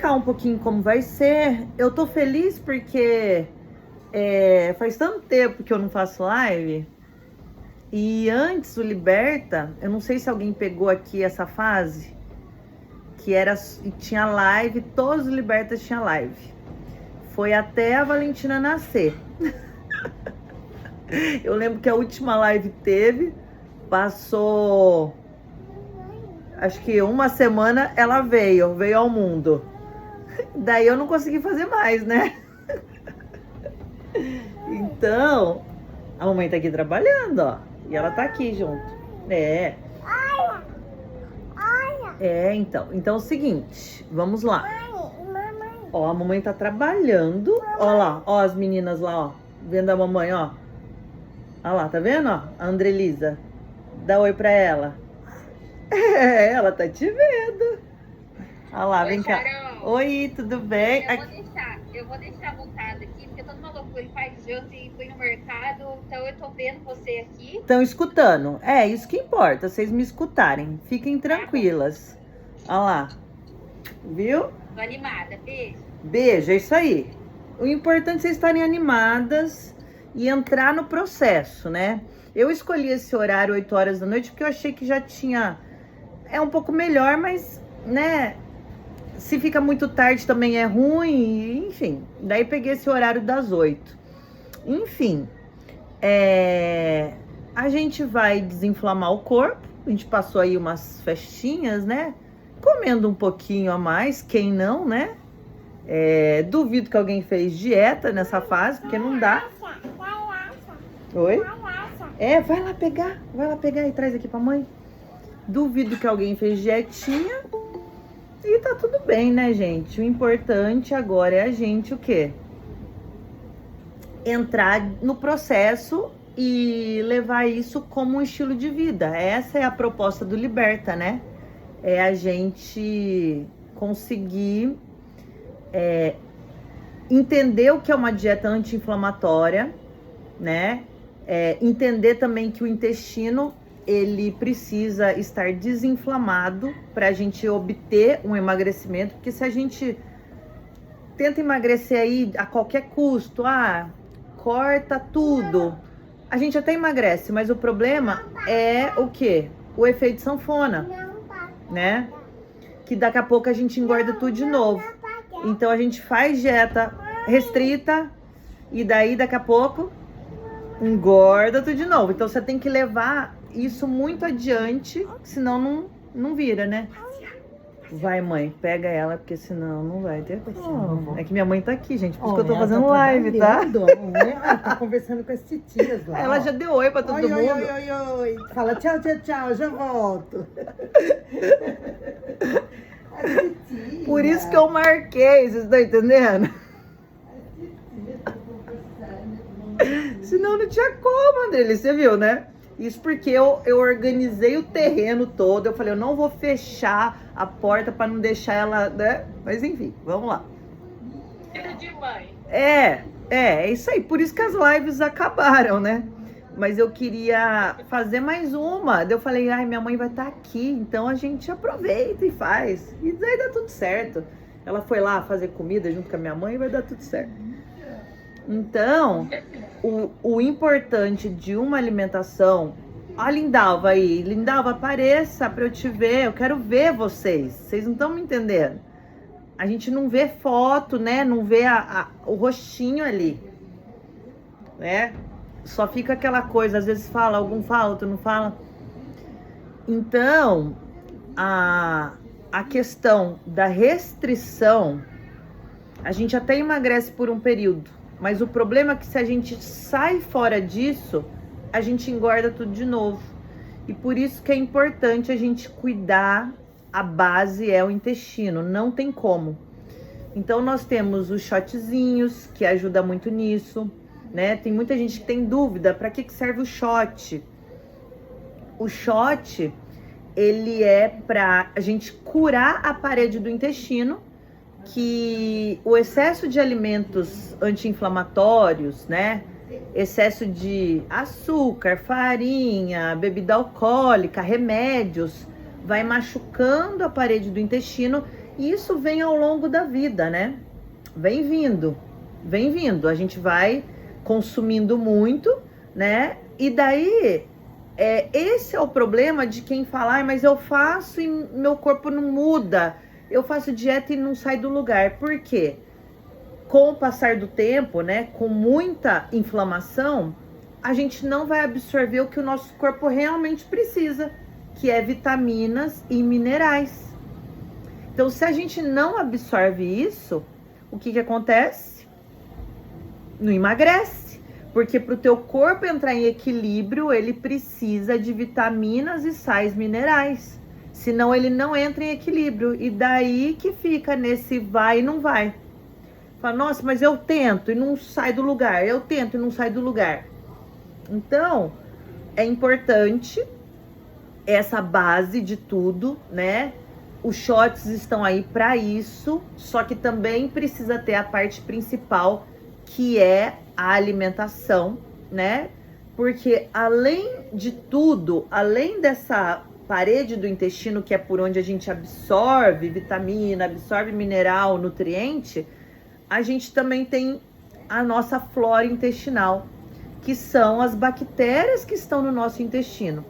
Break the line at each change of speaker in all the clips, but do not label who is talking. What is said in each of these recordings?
explicar um pouquinho como vai ser. Eu tô feliz porque faz tanto tempo que eu não faço live. E antes o Liberta, eu não sei se alguém pegou aqui essa fase, que tinha live, todos os Libertas tinham live. Foi até a Valentina nascer. Eu lembro que a última live teve, passou, acho que uma semana ela veio ao mundo. Daí eu não consegui fazer mais, né? Então, a mamãe tá aqui trabalhando, ó. E ela tá aqui junto. Olha. Então é o seguinte, vamos lá. Ó, a mamãe tá trabalhando. Ó lá, ó as meninas lá, ó. Vendo a mamãe, ó. Olha lá, tá vendo, ó? A Andrelisa. Dá oi pra ela. Ela tá te vendo. Olha lá, vem cá.
Carol.
Oi, tudo bem?
Eu vou deixar voltado aqui, porque todo mundo louco, ele faz janta e foi no mercado, então eu tô vendo você aqui.
Estão escutando. É isso que importa, vocês me escutarem. Fiquem tranquilas. Olha lá. Viu?
Tô animada, beijo.
Beijo, é isso aí. O importante é vocês estarem animadas e entrar no processo, né? Eu escolhi esse horário 8 horas da noite porque eu achei que já tinha... É um pouco melhor, mas, né? Se fica muito tarde também é ruim, enfim. Daí peguei esse horário das 8. Enfim, a gente vai desinflamar o corpo. A gente passou aí umas festinhas, né? Comendo um pouquinho a mais, quem não, né? Duvido que alguém fez dieta nessa fase, porque não dá. Oi? Vai lá pegar e traz aqui pra mãe. Duvido que alguém fez dietinha. E tá tudo bem, né, gente? O importante agora é a gente o quê? Entrar no processo e levar isso como um estilo de vida. Essa é a proposta do Liberta, né? É a gente conseguir entender o que é uma dieta anti-inflamatória, né? Entender também que o intestino ele precisa estar desinflamado para a gente obter um emagrecimento, porque se a gente tenta emagrecer aí a qualquer custo, corta tudo, a gente até emagrece, mas o problema é o quê? O efeito sanfona, né? Que daqui a pouco a gente engorda tudo de novo. Então a gente faz dieta restrita e daí daqui a pouco engorda tudo de novo. Então você tem que levar isso muito adiante, senão não vira, né? Vai, mãe, pega ela, porque senão não vai ter paciência. É que minha mãe tá aqui, gente, por isso que eu tô fazendo live, tá?
Tá conversando com as titias lá.
Ela já deu oi pra todo mundo.
Oi. Fala tchau, já volto.
Por isso que eu marquei, vocês estão entendendo? Senão não tinha como, André, você viu, né? Isso porque eu organizei o terreno todo. Eu falei, eu não vou fechar a porta para não deixar ela, né? Mas enfim, vamos lá.
Filho de mãe.
É isso aí. Por isso que as lives acabaram, né? Mas eu queria fazer mais uma. Daí eu falei, minha mãe vai estar aqui, então a gente aproveita e faz. E daí dá tudo certo. Ela foi lá fazer comida junto com a minha mãe e vai dar tudo certo. Então, o importante de uma alimentação... A Lindalva aí. Lindalva, apareça pra eu te ver. Eu quero ver vocês. Vocês não estão me entendendo. A gente não vê foto, né? Não vê o rostinho ali. Né? Só fica aquela coisa. Às vezes fala, algum fala, outro não fala. Então, a questão da restrição... A gente até emagrece por um período. Mas o problema é que se a gente sai fora disso, a gente engorda tudo de novo. E por isso que é importante a gente cuidar, a base é o intestino, não tem como. Então nós temos os shotzinhos, que ajuda muito nisso, né? Tem muita gente que tem dúvida, para que serve o shot? O shot, ele é para a gente curar a parede do intestino, que o excesso de alimentos anti-inflamatórios, né? Excesso de açúcar, farinha, bebida alcoólica, remédios, vai machucando a parede do intestino E isso vem ao longo da vida, né? Vem vindo. A gente vai consumindo muito, né? E daí, esse é o problema de quem fala, "Ai, mas eu faço e meu corpo não muda. Eu faço dieta e não sai do lugar." Por quê? Com o passar do tempo, né? Com muita inflamação, a gente não vai absorver o que o nosso corpo realmente precisa, que é vitaminas e minerais. Então, se a gente não absorve isso, o que acontece? Não emagrece. Porque para o teu corpo entrar em equilíbrio, ele precisa de vitaminas e sais minerais. Senão ele não entra em equilíbrio. E daí que fica nesse vai e não vai. Fala, nossa, mas eu tento e não sai do lugar. Eu tento e não sai do lugar. Então, é importante essa base de tudo, né? Os shots estão aí para isso, só que também precisa ter a parte principal, que é a alimentação, né? Porque além de tudo, além dessa parede do intestino, que é por onde a gente absorve vitamina, absorve mineral, nutriente, a gente também tem a nossa flora intestinal, que são as bactérias que estão no nosso intestino.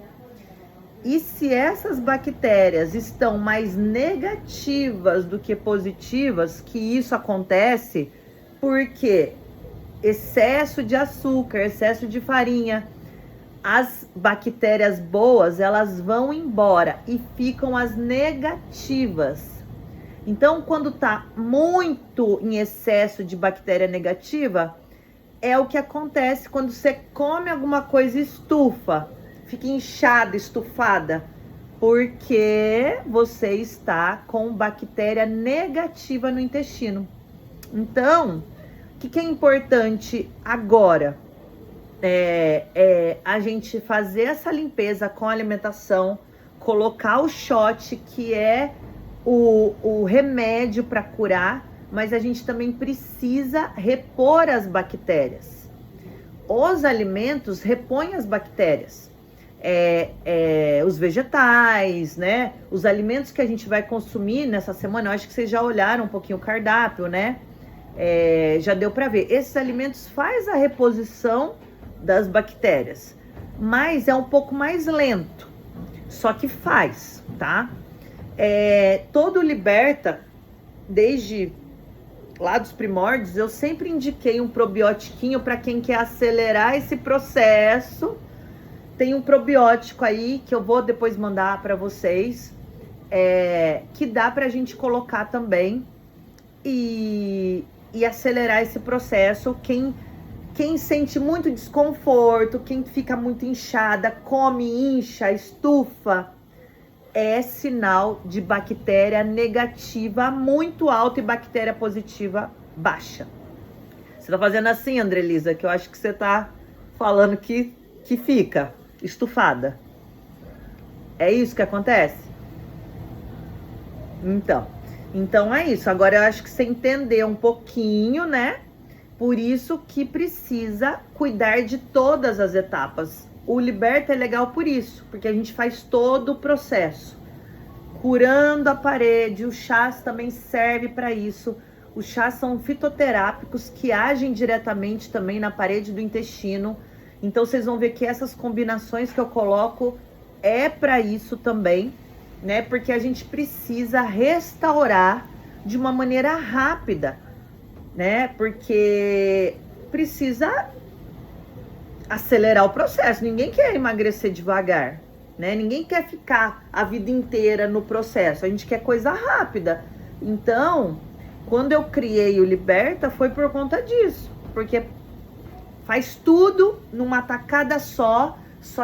E se essas bactérias estão mais negativas do que positivas, que isso acontece porque excesso de açúcar, excesso de farinha, as bactérias boas, elas vão embora e ficam as negativas. Então, quando tá muito em excesso de bactéria negativa, é o que acontece quando você come alguma coisa e estufa. Fica inchada, estufada, porque você está com bactéria negativa no intestino. Então, o que é importante agora? A gente fazer essa limpeza com a alimentação, colocar o shot, que é o remédio para curar, mas a gente também precisa repor as bactérias. Os alimentos repõem as bactérias. Os vegetais, né? Os alimentos que a gente vai consumir nessa semana, eu acho que vocês já olharam um pouquinho o cardápio, né? Já deu para ver. Esses alimentos faz a reposição das bactérias, mas é um pouco mais lento, só que faz, tá? Todo Liberta, desde lá dos primórdios, eu sempre indiquei um probiótiquinho para quem quer acelerar esse processo. Tem um probiótico aí que eu vou depois mandar para vocês, que dá pra gente colocar também e acelerar esse processo. Quem sente muito desconforto, quem fica muito inchada, come, incha, estufa, é sinal de bactéria negativa muito alta e bactéria positiva baixa. Você tá fazendo assim, Andrelisa, que eu acho que você tá falando que fica estufada. É isso que acontece? Então é isso. Agora eu acho que você entendeu um pouquinho, né? Por isso que precisa cuidar de todas as etapas. O Liberta é legal por isso, porque a gente faz todo o processo. Curando a parede, o chás também serve para isso. Os chás são fitoterápicos que agem diretamente também na parede do intestino. Então vocês vão ver que essas combinações que eu coloco é para isso também, né? Porque a gente precisa restaurar de uma maneira rápida, né? Porque precisa acelerar o processo. Ninguém quer emagrecer devagar, né? Ninguém quer ficar a vida inteira no processo. A gente quer coisa rápida. Então, quando eu criei o Liberta, foi por conta disso. Porque faz tudo numa tacada só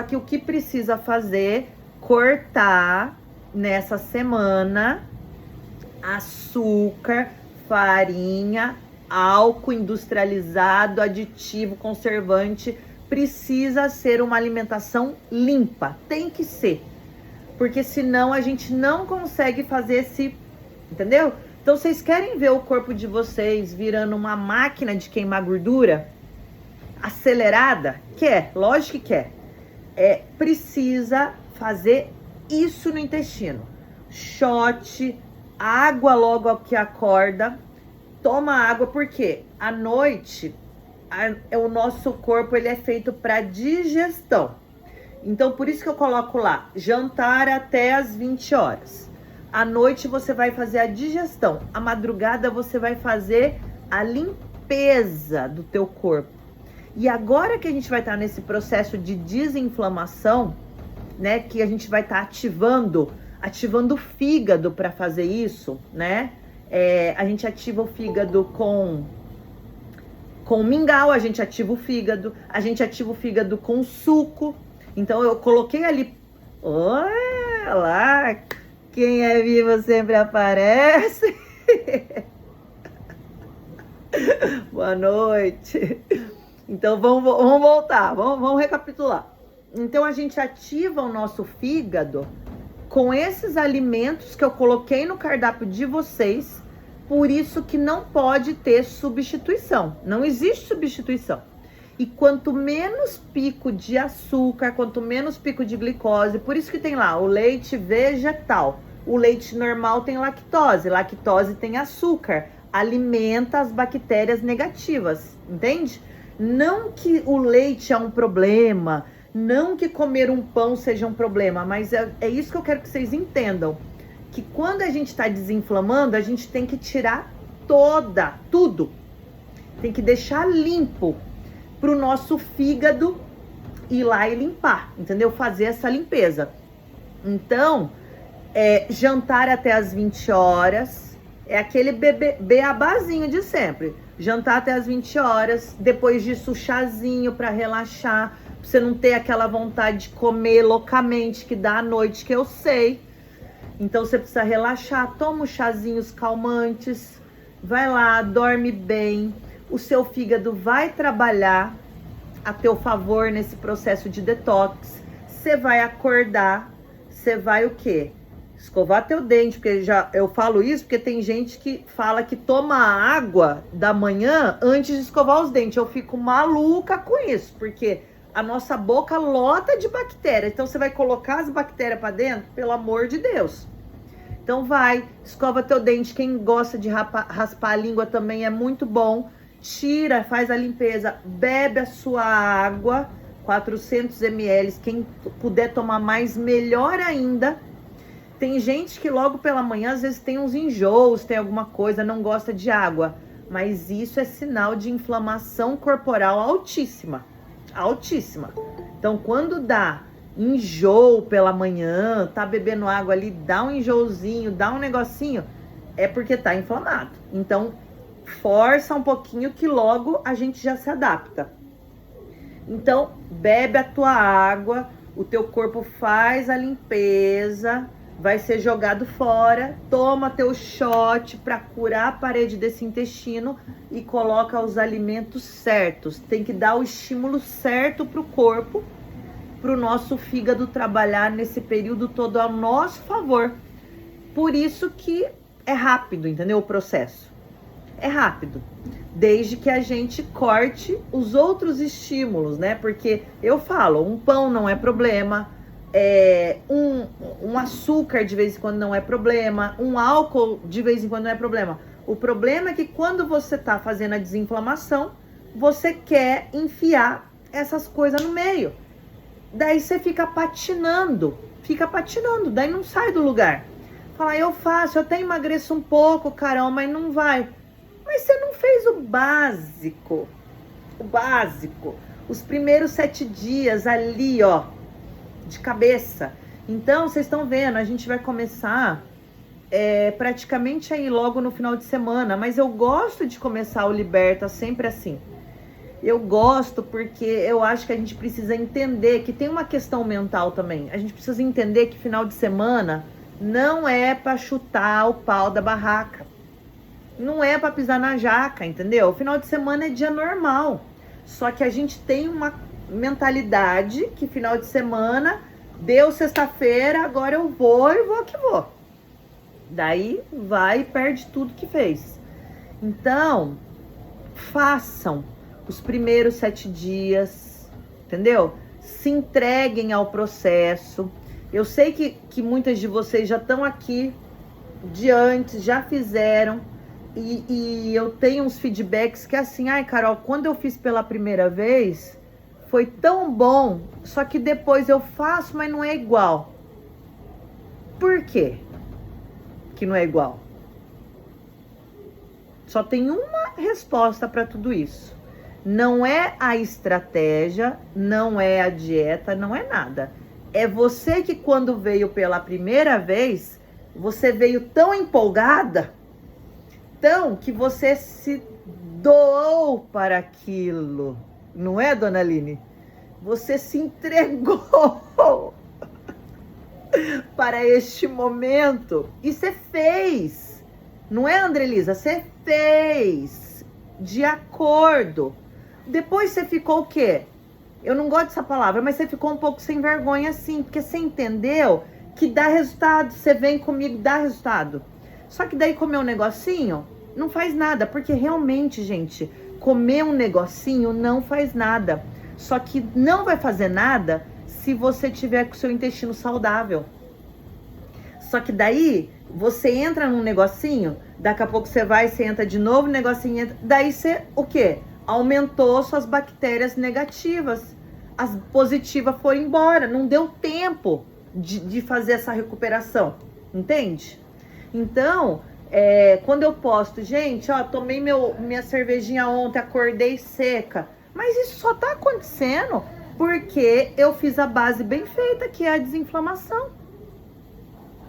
que o que precisa fazer, cortar nessa semana açúcar, farinha, álcool industrializado, aditivo, conservante. Precisa ser uma alimentação limpa, tem que ser, porque senão a gente não consegue fazer esse, entendeu? Então vocês querem ver o corpo de vocês virando uma máquina de queimar gordura acelerada? Quer, lógico que quer. Precisa fazer isso no intestino. Shot, água logo que acorda. Toma água, porque à noite o nosso corpo ele é feito para digestão. Então, por isso que eu coloco lá, jantar até as 20 horas. À noite você vai fazer a digestão. À madrugada você vai fazer a limpeza do teu corpo. E agora que a gente vai estar nesse processo de desinflamação, né, que a gente vai estar ativando o fígado para fazer isso, né? A gente ativa o fígado com mingau, a gente ativa o fígado com suco. Então eu coloquei ali, olha lá, quem é vivo sempre aparece. Boa noite. Então vamos voltar, vamos recapitular. Então a gente ativa o nosso fígado com esses alimentos que eu coloquei no cardápio de vocês. Por isso que não pode ter substituição. Não existe substituição. E quanto menos pico de açúcar, quanto menos pico de glicose, por isso que tem lá o leite vegetal. O leite normal tem lactose. Lactose tem açúcar. Alimenta as bactérias negativas. Entende? Não que o leite é um problema. Não que comer um pão seja um problema. Mas é isso que eu quero que vocês entendam. Que quando a gente está desinflamando, a gente tem que tirar tudo. Tem que deixar limpo para o nosso fígado ir lá e limpar, entendeu? Fazer essa limpeza. Então, jantar até as 20 horas, é aquele beabazinho de sempre. Jantar até as 20 horas, depois disso chazinho para relaxar, pra você não ter aquela vontade de comer loucamente que dá à noite, que eu sei. Então você precisa relaxar, toma os chazinhos calmantes, vai lá, dorme bem. O seu fígado vai trabalhar a teu favor nesse processo de detox. Você vai acordar, você vai o quê? Escovar teu dente, porque eu falo isso porque tem gente que fala que toma água da manhã antes de escovar os dentes. Eu fico maluca com isso, porque a nossa boca lota de bactéria. Então você vai colocar as bactérias para dentro, pelo amor de Deus. Então vai, escova teu dente. Quem gosta de raspar a língua também é muito bom. Tira, faz a limpeza, bebe a sua água, 400 ml. Quem puder tomar mais, melhor ainda. Tem gente que logo pela manhã, às vezes tem uns enjoos, tem alguma coisa, não gosta de água. Mas isso é sinal de inflamação corporal altíssima. Altíssima. Então, quando dá enjoo pela manhã, tá bebendo água ali, dá um enjoozinho, dá um negocinho, é porque tá inflamado. Então, força um pouquinho que logo a gente já se adapta. Então, bebe a tua água, o teu corpo faz a limpeza, vai ser jogado fora, toma teu shot para curar a parede desse intestino e coloca os alimentos certos. Tem que dar o estímulo certo pro corpo, pro nosso fígado trabalhar nesse período todo a nosso favor. Por isso que é rápido, entendeu? O processo. É rápido, desde que a gente corte os outros estímulos, né? Porque eu falo, um pão não é problema, um açúcar de vez em quando não é problema, um álcool de vez em quando não é problema. O problema é que quando você tá fazendo a desinflamação, você quer enfiar essas coisas no meio. Daí você fica patinando, daí não sai do lugar. Fala, eu faço, eu até emagreço um pouco, Carol, mas não vai. Mas você não fez o básico. O básico. Os primeiros 7 dias ali, ó, de cabeça. Então, vocês estão vendo, a gente vai começar praticamente aí logo no final de semana. Mas eu gosto de começar o Liberta sempre assim. Eu gosto porque eu acho que a gente precisa entender que tem uma questão mental também. A gente precisa entender que final de semana não é para chutar o pau da barraca. Não é para pisar na jaca, entendeu? O final de semana é dia normal. Só que a gente tem uma mentalidade que final de semana, deu sexta-feira, agora eu vou que vou. Daí vai e perde tudo que fez. Então, façam os primeiros 7 dias, entendeu? Se entreguem ao processo. Eu sei que muitas de vocês já estão aqui de antes, já fizeram. E eu tenho uns feedbacks que é assim, ai, Carol, quando eu fiz pela primeira vez, foi tão bom, só que depois eu faço, mas não é igual. Por quê que não é igual? Só tem uma resposta para tudo isso. Não é a estratégia, não é a dieta, não é nada. É você que quando veio pela primeira vez, você veio tão empolgada, tão que você se doou para aquilo. Não é, dona Aline? Você se entregou para este momento e você fez. Não é, Andrelisa? Você fez de acordo. Depois você ficou o quê? Eu não gosto dessa palavra, mas você ficou um pouco sem vergonha assim, porque você entendeu que dá resultado. Você vem comigo, dá resultado. Só que daí comer um negocinho não faz nada, porque realmente, gente, comer um negocinho não faz nada. Só que não vai fazer nada se você tiver com o seu intestino saudável. Só que daí você entra num negocinho, daqui a pouco você vai, você entra de novo, negocinho entra, daí você, o quê? Aumentou suas bactérias negativas. As positivas foram embora, não deu tempo de fazer essa recuperação, entende? Então, quando eu posto, gente, ó, tomei minha cervejinha ontem, acordei seca, mas isso só tá acontecendo porque eu fiz a base bem feita, que é a desinflamação.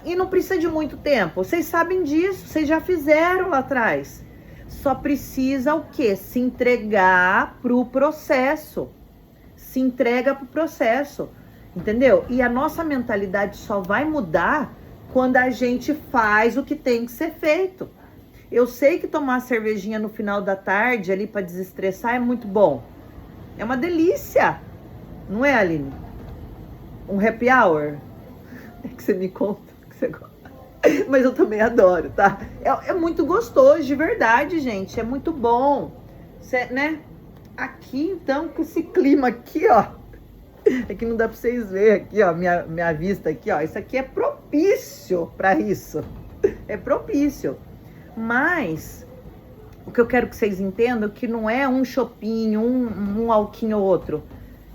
E não precisa de muito tempo, vocês sabem disso, vocês já fizeram lá atrás. Só precisa o quê? Se entregar pro processo. Se entrega pro processo, entendeu? E a nossa mentalidade só vai mudar quando a gente faz o que tem que ser feito. Eu sei que tomar cervejinha no final da tarde ali para desestressar é muito bom. É uma delícia. Não é, Aline? Um happy hour? É que você me conta que você gosta. Mas eu também adoro, tá? É muito gostoso, de verdade, gente. É muito bom. Cê, né? Aqui, então, com esse clima aqui, ó. É que não dá pra vocês verem aqui, ó. Minha vista aqui, ó. Isso aqui é propício pra isso. É propício. Mas o que eu quero que vocês entendam é que não é um chopinho, um alquinho ou outro.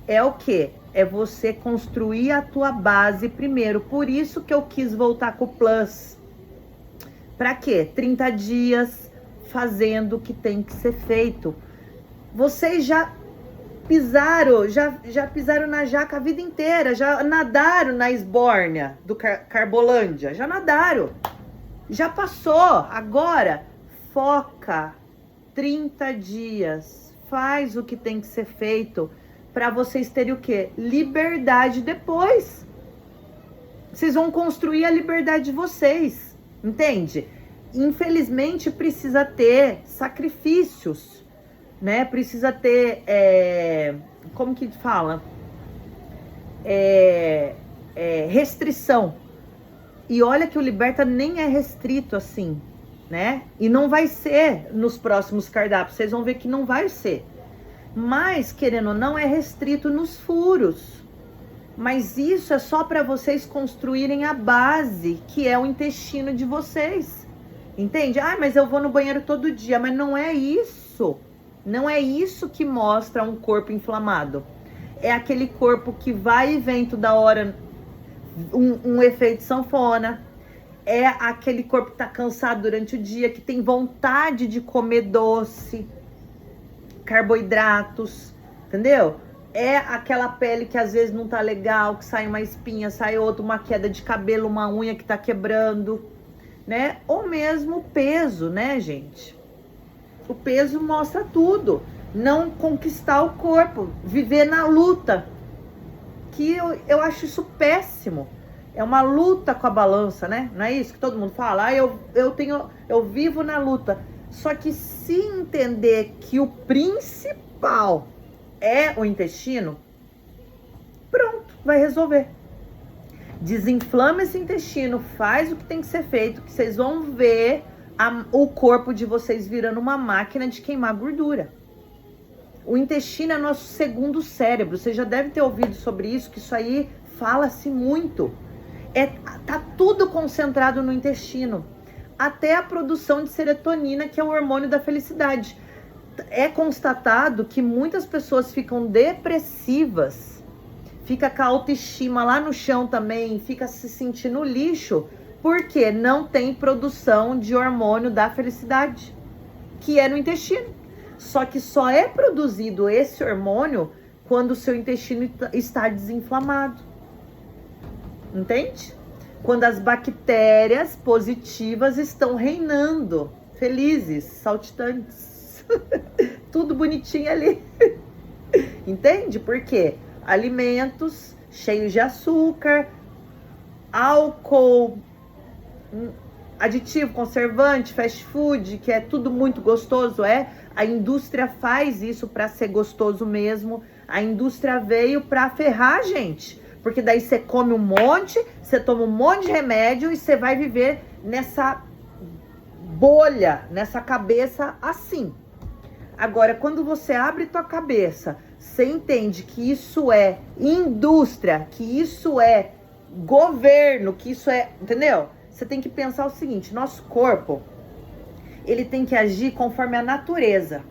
É o quê? É você construir a tua base primeiro. Por isso que eu quis voltar com o Plus. Pra quê? 30 dias fazendo o que tem que ser feito. Vocês já pisaram, já pisaram na jaca a vida inteira. Já nadaram na esbórnia do Carbolândia. Já nadaram. Já passou. Agora, foca 30 dias. Faz o que tem que ser feito. Para vocês terem o quê? Liberdade depois. Vocês vão construir a liberdade de vocês, entende? Infelizmente precisa ter sacrifícios, né? Precisa ter, como que fala? Restrição. E olha que o Liberta nem é restrito assim, né? E não vai ser nos próximos cardápios, vocês vão ver que não vai ser. Mas, querendo ou não, é restrito nos furos. Mas isso é só para vocês construírem a base, que é o intestino de vocês. Entende? Ah, mas eu vou no banheiro todo dia. Mas não é isso. Não é isso que mostra um corpo inflamado. É aquele corpo que vai e vem toda hora, um efeito sanfona. É aquele corpo que tá cansado durante o dia, que tem vontade de comer doce, carboidratos, entendeu? É aquela pele que às vezes não tá legal, que sai uma espinha, sai outra, uma queda de cabelo, uma unha que tá quebrando, né? Ou mesmo o peso, né, gente? O peso mostra tudo. Não conquistar o corpo, viver na luta, que eu acho isso péssimo. É uma luta com a balança, né? Não é isso que todo mundo fala? Ah, eu vivo na luta. Só que se entender que o principal é o intestino, pronto, vai resolver. Desinflama esse intestino, faz o que tem que ser feito, que vocês vão ver o corpo de vocês virando uma máquina de queimar gordura. O intestino é nosso segundo cérebro. Você já deve ter ouvido sobre isso, que isso aí fala-se muito. Tá tudo concentrado no intestino. até a produção de serotonina, que é o hormônio da felicidade. É constatado que muitas pessoas ficam depressivas, fica com a autoestima lá no chão também, fica se sentindo lixo, porque não tem produção de hormônio da felicidade, que é no intestino. Só que só é produzido esse hormônio quando o seu intestino está desinflamado. Entende? Quando as bactérias positivas estão reinando, felizes, saltitantes. Tudo bonitinho ali. Entende? Por quê? Alimentos cheios de açúcar, álcool, aditivo, conservante, fast food, que é tudo muito gostoso, a indústria faz isso para ser gostoso mesmo. A indústria veio para ferrar a gente, porque daí você come um monte, você toma um monte de remédio e você vai viver nessa bolha, nessa cabeça assim. Agora, quando você abre tua cabeça, você entende que isso é indústria, que isso é governo, que isso é, entendeu? Você tem que pensar o seguinte, nosso corpo, ele tem que agir conforme a natureza.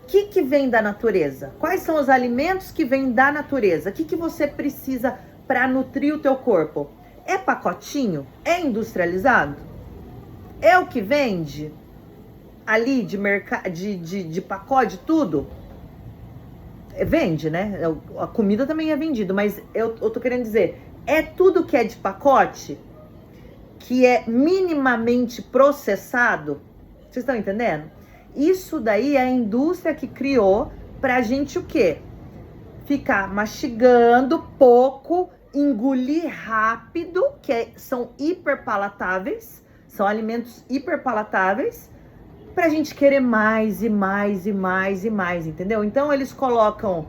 O que vem da natureza? Quais são os alimentos que vêm da natureza? O que você precisa para nutrir o teu corpo? É pacotinho? É industrializado? É o que vende? Ali de pacote, tudo? Vende, né? A comida também é vendida, mas eu tô querendo dizer, é tudo que é de pacote, que é minimamente processado? Vocês estão entendendo? Isso daí é a indústria que criou pra gente o quê? Ficar mastigando pouco, engolir rápido, são hiperpalatáveis, são alimentos hiperpalatáveis, pra gente querer mais e mais e mais e mais, entendeu? Então eles colocam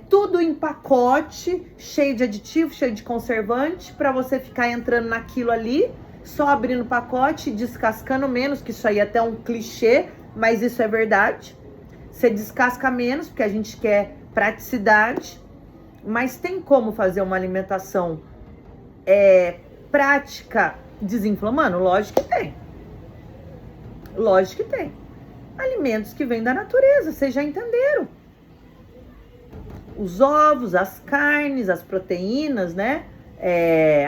tudo em pacote, cheio de aditivo, cheio de conservante, pra você ficar entrando naquilo ali, só abrindo o pacote, descascando menos, que isso aí é até um clichê, mas isso é verdade. Você descasca menos, porque a gente quer praticidade, mas tem como fazer uma alimentação prática desinflamando? Lógico que tem. Lógico que tem. Alimentos que vêm da natureza, vocês já entenderam. Os ovos, as carnes, as proteínas, né?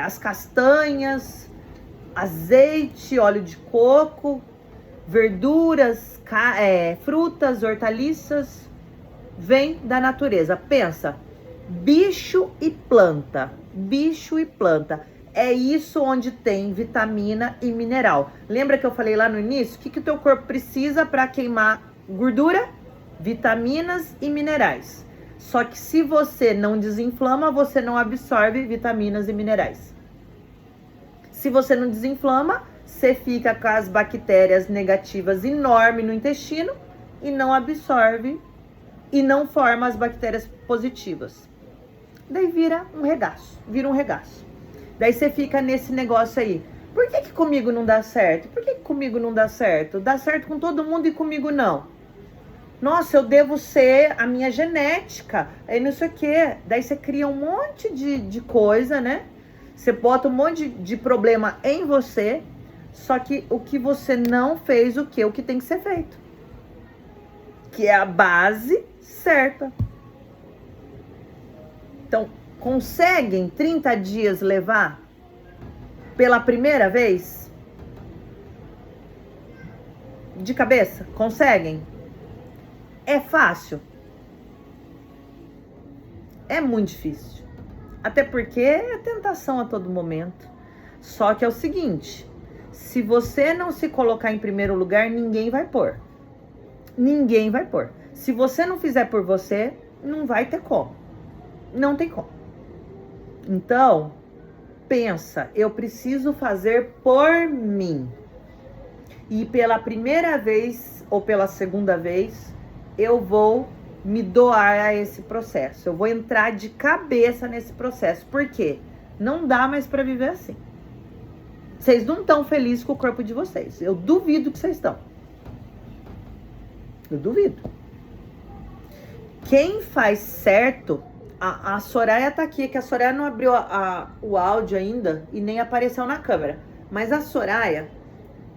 As castanhas, azeite, óleo de coco, verduras, frutas, hortaliças, vem da natureza. Pensa, bicho e planta. Bicho e planta. É isso onde tem vitamina e mineral. Lembra que eu falei lá no início? O que o teu corpo precisa para queimar gordura? Vitaminas e minerais. Só que se você não desinflama, você não absorve vitaminas e minerais. Se você não desinflama, você fica com as bactérias negativas enormes no intestino e não absorve e não forma as bactérias positivas. Daí vira um regaço. Daí você fica nesse negócio aí. Por que comigo não dá certo? Por que comigo não dá certo? Dá certo com todo mundo e comigo não. Nossa, eu devo ser a minha genética. Aí não sei o quê. Daí você cria um monte de coisa, né? Você bota um monte de problema em você. Só que o que você não fez, o que tem que ser feito. Que é a base certa. Então, conseguem 30 dias levar pela primeira vez? De cabeça? Conseguem? É fácil? É muito difícil. Até porque é tentação a todo momento. Só que é o seguinte, se você não se colocar em primeiro lugar, ninguém vai pôr. Ninguém vai pôr. Se você não fizer por você, não vai ter como. Não tem como. Então, pensa, eu preciso fazer por mim. E pela primeira vez ou pela segunda vez, eu vou me doar a esse processo. Eu vou entrar de cabeça nesse processo. Por quê? Não dá mais para viver assim. Vocês não estão felizes com o corpo de vocês. Eu duvido que vocês estão. Eu duvido. Quem faz certo... A Soraya tá aqui, que a Soraya não abriu o áudio ainda e nem apareceu na câmera. Mas a Soraya,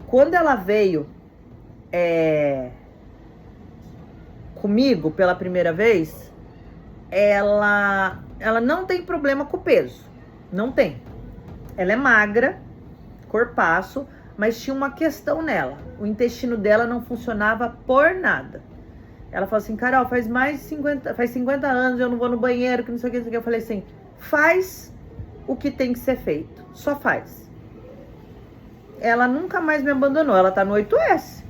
Quando ela veio comigo pela primeira vez, ela não tem problema com o peso. Não tem. Ela é magra, corpaço, mas tinha uma questão nela. O intestino dela não funcionava por nada. Ela falou assim, Carol, faz 50 anos eu não vou no banheiro, que não sei o que, não sei o que. Eu falei assim, faz o que tem que ser feito. Só faz. Ela nunca mais me abandonou. Ela tá no 8S.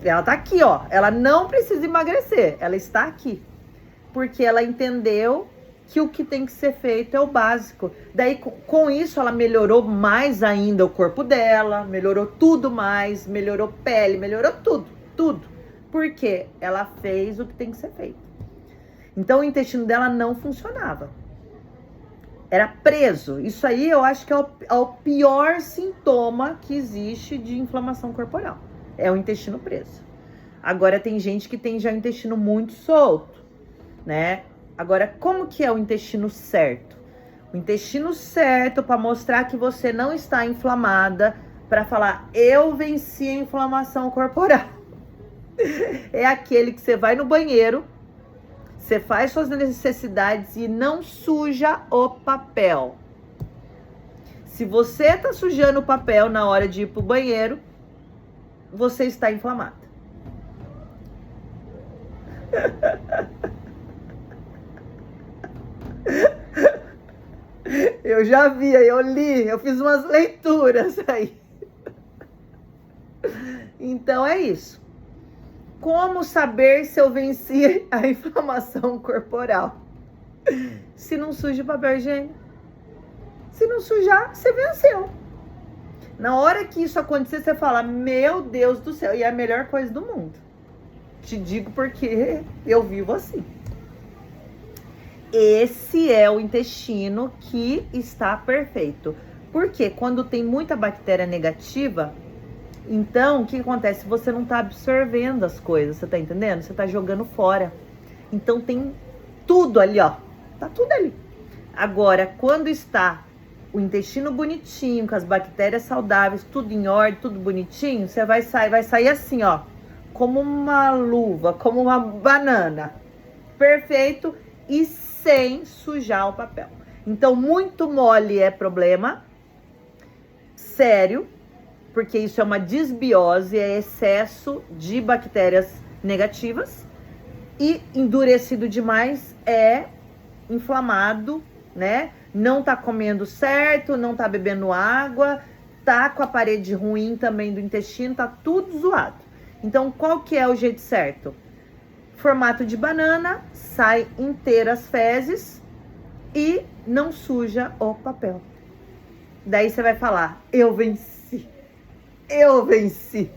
Ela tá aqui, ó. Ela não precisa emagrecer. Ela está aqui. Porque ela entendeu que o que tem que ser feito é o básico. Daí, com isso, ela melhorou mais ainda o corpo dela, melhorou tudo mais, melhorou pele, melhorou tudo. Porque ela fez o que tem que ser feito. Então, o intestino dela não funcionava. Era preso. Isso aí eu acho que é o pior sintoma que existe de inflamação corporal. É o intestino preso. Agora, tem gente que tem já o intestino muito solto, né? Agora, como que é o intestino certo? O intestino certo para mostrar que você não está inflamada, para falar, eu venci a inflamação corporal. É aquele que você vai no banheiro, você faz suas necessidades e não suja o papel. Se você tá sujando o papel na hora de ir pro banheiro, você está inflamada. Eu já vi, eu li, eu fiz umas leituras aí. Então é isso. Como saber se eu venci a inflamação corporal? Se não suja o papel higiênico. Se não sujar, você venceu. Na hora que isso acontecer, você fala, meu Deus do céu, e é a melhor coisa do mundo. Te digo porque eu vivo assim. Esse é o intestino que está perfeito. Porque quando tem muita bactéria negativa, então o que acontece? Você não está absorvendo as coisas, você tá entendendo? Você tá jogando fora. Então tem tudo ali, ó. Tá tudo ali. Agora, quando está o intestino bonitinho, com as bactérias saudáveis, tudo em ordem, tudo bonitinho, você vai sair assim, ó. Como uma luva, como uma banana. Perfeito e sem sujar o papel. Então, muito mole é problema sério, porque isso é uma disbiose, é excesso de bactérias negativas. E endurecido demais é inflamado, né? Não tá comendo certo, não tá bebendo água, tá com a parede ruim também do intestino, tá tudo zoado. Então, qual que é o jeito certo? Formato de banana, sai inteiras as fezes e não suja o papel. Daí você vai falar, eu venci. Eu venci.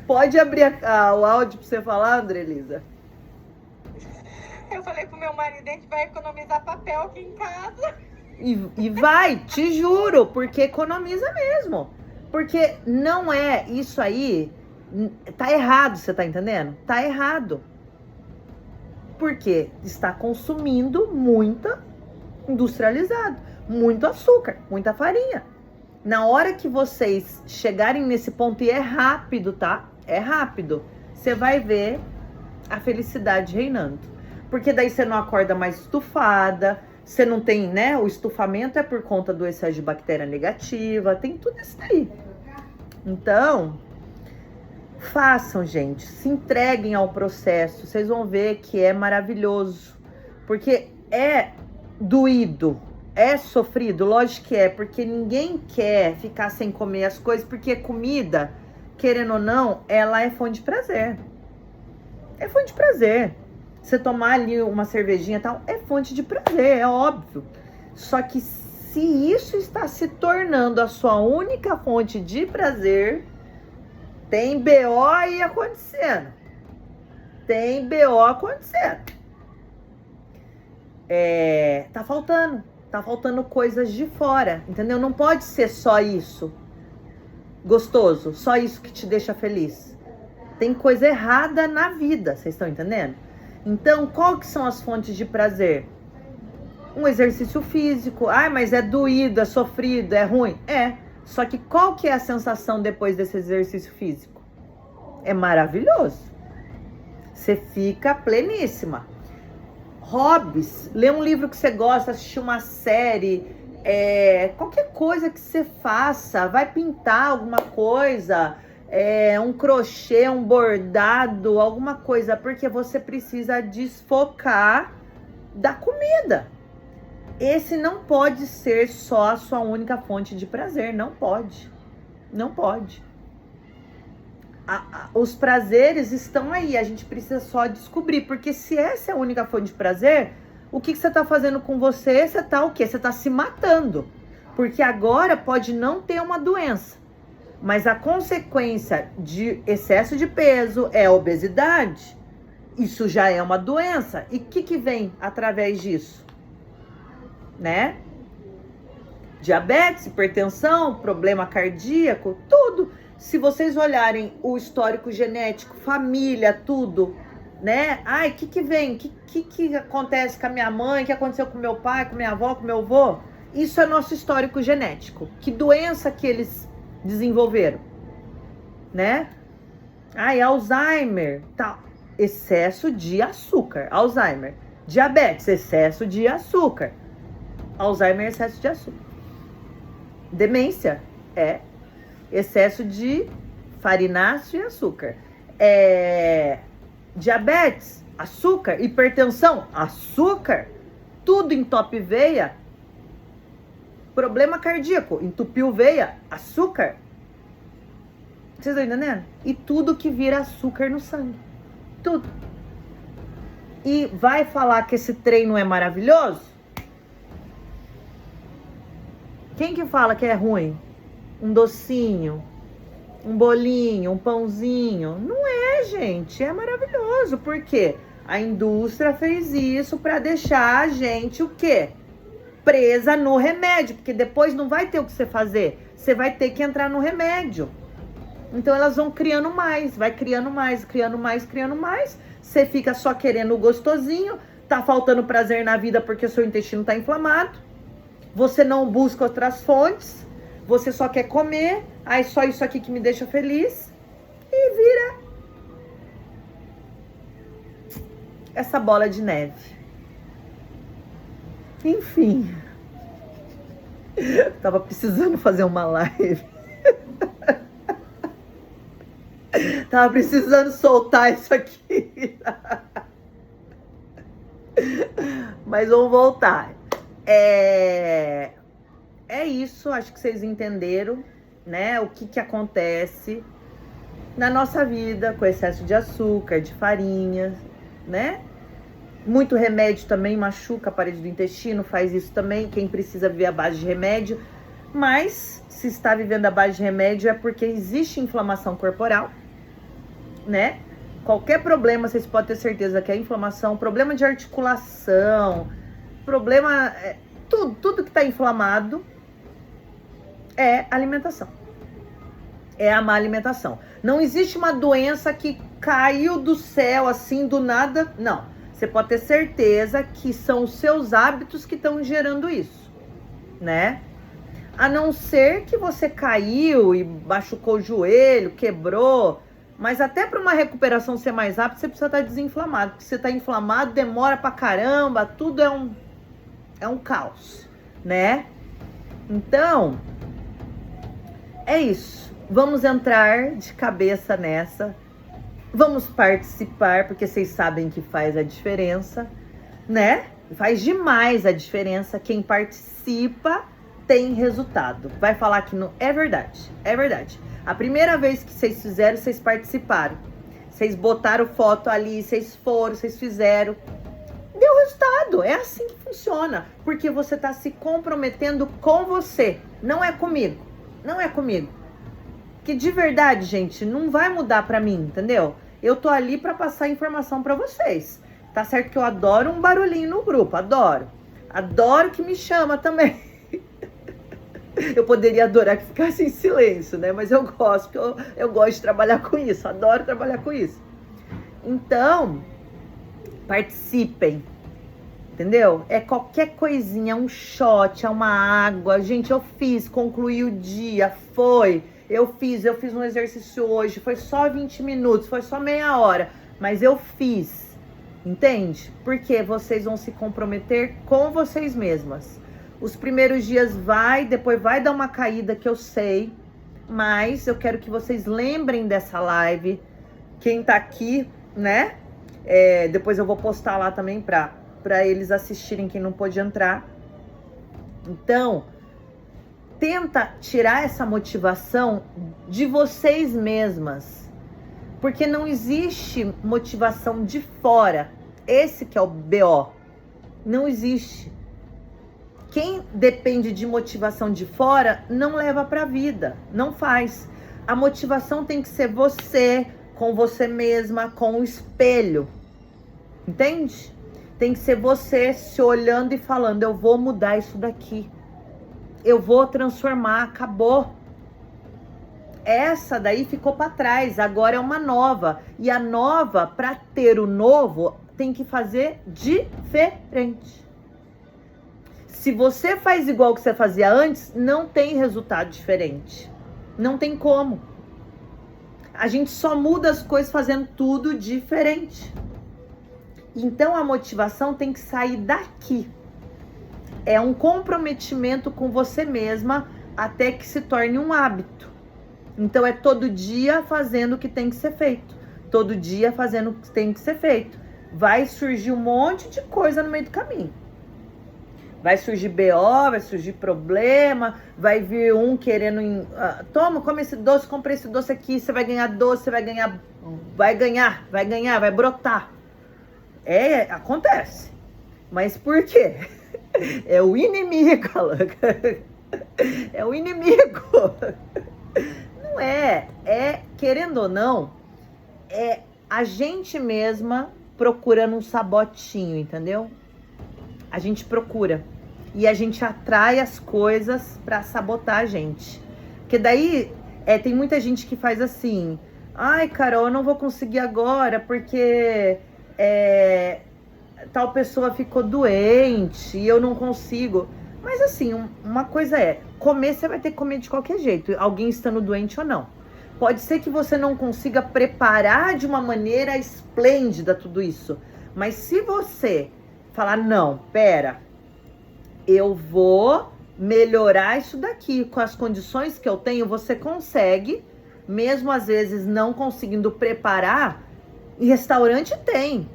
Pode abrir o áudio pra você falar, André Elisa?
Eu falei pro meu marido, a gente vai economizar papel aqui em casa.
E vai, te juro, porque economiza mesmo. Porque não é isso aí, tá errado, você tá entendendo? Tá errado. Porque está consumindo muita industrializado, muito açúcar, muita farinha. Na hora que vocês chegarem nesse ponto, e é rápido, tá? É rápido. Você vai ver a felicidade reinando. Porque daí você não acorda mais estufada, você não tem, né? O estufamento é por conta do excesso de bactéria negativa, tem tudo isso aí. Então, façam, gente, se entreguem ao processo, vocês vão ver que é maravilhoso. Porque é doído, é sofrido, lógico que é, porque ninguém quer ficar sem comer as coisas, porque comida, querendo ou não, ela é fonte de prazer. É fonte de prazer. Você tomar ali uma cervejinha e tal, é fonte de prazer, é óbvio. Só que se isso está se tornando a sua única fonte de prazer, tem BO aí acontecendo. Tem BO acontecendo. Tá faltando coisas de fora, entendeu? Não pode ser só isso gostoso, só isso que te deixa feliz. Tem coisa errada na vida, vocês estão entendendo? Então, qual que são as fontes de prazer? Um exercício físico. Ai, mas é doído, é sofrido, é ruim. É, Só que qual que é a sensação depois desse exercício físico? É maravilhoso. Você fica pleníssima. Hobbies, ler um livro que você gosta, assistir uma série, qualquer coisa que você faça, vai pintar alguma coisa, um crochê, um bordado, alguma coisa, porque você precisa desfocar da comida. Esse não pode ser só a sua única fonte de prazer, não pode, não pode. Os prazeres estão aí, a gente precisa só descobrir, porque se essa é a única fonte de prazer, o que você está fazendo com você? Você está o quê? Você está se matando, porque agora pode não ter uma doença, mas a consequência de excesso de peso é a obesidade, isso já é uma doença, e o que vem através disso? Né? Diabetes, hipertensão, problema cardíaco, tudo. Se vocês olharem o histórico genético, família, tudo, né? Ai, o que vem? O que acontece com a minha mãe? O que aconteceu com meu pai, com minha avó, com meu avô? Isso é nosso histórico genético. Que doença que eles desenvolveram, né? Ai, Alzheimer, tal. Excesso de açúcar. Alzheimer. Diabetes, excesso de açúcar. Alzheimer, excesso de açúcar. Demência, excesso de farináceo e açúcar. Diabetes, açúcar. Hipertensão, açúcar. Tudo entope veia. Problema cardíaco, entupiu veia, açúcar. Vocês estão entendendo? E tudo que vira açúcar no sangue. Tudo. E vai falar que esse treino é maravilhoso? Quem que fala que é ruim? Um docinho, um bolinho, um pãozinho? Não é, gente. É maravilhoso. Por quê? A indústria fez isso para deixar a gente o quê? Presa no remédio. Porque depois não vai ter o que você fazer. Você vai ter que entrar no remédio. Então elas vão criando mais. Vai criando mais, criando mais, criando mais. Você fica só querendo o gostosinho. Tá faltando prazer na vida porque o seu intestino tá inflamado. Você não busca outras fontes. Você só quer comer. Aí só isso aqui que me deixa feliz. E vira essa bola de neve. Enfim. Tava precisando fazer uma live. Tava precisando soltar isso aqui. Mas vamos voltar. É isso, acho que vocês entenderam, né? O que acontece na nossa vida com excesso de açúcar, de farinha, né? Muito remédio também machuca a parede do intestino, faz isso também. Quem precisa viver à base de remédio. Mas se está vivendo à base de remédio é porque existe inflamação corporal, né? Qualquer problema, vocês podem ter certeza que é inflamação, problema de articulação, problema, tudo que está inflamado é alimentação. É a má alimentação. Não existe uma doença que caiu do céu assim, do nada, não. Você pode ter certeza que são os seus hábitos que estão gerando isso, né? A não ser que você caiu e machucou o joelho, quebrou. Mas até para uma recuperação ser mais rápida, você precisa estar desinflamado. Porque você está inflamado, demora pra caramba, tudo é um caos, né? Então, é isso. Vamos entrar de cabeça nessa. Vamos participar, porque vocês sabem que faz a diferença, né? Faz demais a diferença. Quem participa tem resultado. Vai falar que não é verdade. É verdade. A primeira vez que vocês fizeram, vocês participaram. Vocês botaram foto ali, vocês foram, vocês fizeram. Deu resultado. É assim que funciona. Porque você está se comprometendo com você. Não é comigo. Não é comigo. Que de verdade, gente, não vai mudar pra mim, entendeu? Eu tô ali pra passar informação pra vocês. Tá certo que eu adoro um barulhinho no grupo. Adoro. Adoro que me chama também. Eu poderia adorar que ficasse em silêncio, né? Mas eu gosto, porque eu gosto de trabalhar com isso. Adoro trabalhar com isso. Então, participem. Entendeu? É qualquer coisinha, um shot, é uma água. Gente, eu fiz, concluí o dia, foi. Eu fiz um exercício hoje, foi só 20 minutos, foi só meia hora. Mas eu fiz, entende? Porque vocês vão se comprometer com vocês mesmas. Os primeiros dias depois vai dar uma caída que eu sei. Mas eu quero que vocês lembrem dessa live. Quem tá aqui, né? Depois eu vou postar lá também pra eles assistirem, quem não pôde entrar. Então, tenta tirar essa motivação de vocês mesmas. Porque não existe motivação de fora. Esse que é o BO. Não existe. Quem depende de motivação de fora não leva pra vida. Não faz. A motivação tem que ser você, com você mesma, com o espelho. Entende? Tem que ser você se olhando e falando, eu vou mudar isso daqui. Eu vou transformar, acabou. Essa daí ficou para trás, agora é uma nova. E a nova, para ter o novo, tem que fazer diferente. Se você faz igual que você fazia antes, não tem resultado diferente. Não tem como. A gente só muda as coisas fazendo tudo diferente. Então a motivação tem que sair daqui. É um comprometimento com você mesma até que se torne um hábito. Então é todo dia fazendo o que tem que ser feito. Todo dia fazendo o que tem que ser feito. Vai surgir um monte de coisa no meio do caminho. Vai surgir BO, vai surgir problema, vai vir um querendo... toma, come esse doce, compra esse doce aqui, você vai ganhar doce, você vai ganhar, vai brotar. Acontece. Mas por quê? É o inimigo, é o inimigo. Não querendo ou não, é a gente mesma procurando um sabotinho, entendeu? A gente procura e a gente atrai as coisas pra sabotar a gente. Porque daí tem muita gente que faz assim: ai, Carol, eu não vou conseguir agora porque tal pessoa ficou doente e eu não consigo. Mas assim, uma coisa comer você vai ter que comer de qualquer jeito, alguém estando doente ou não. Pode ser que você não consiga preparar de uma maneira esplêndida tudo isso, mas se você falar, não, pera, eu vou melhorar isso daqui com as condições que eu tenho, você consegue, mesmo às vezes não conseguindo preparar. Em restaurante tem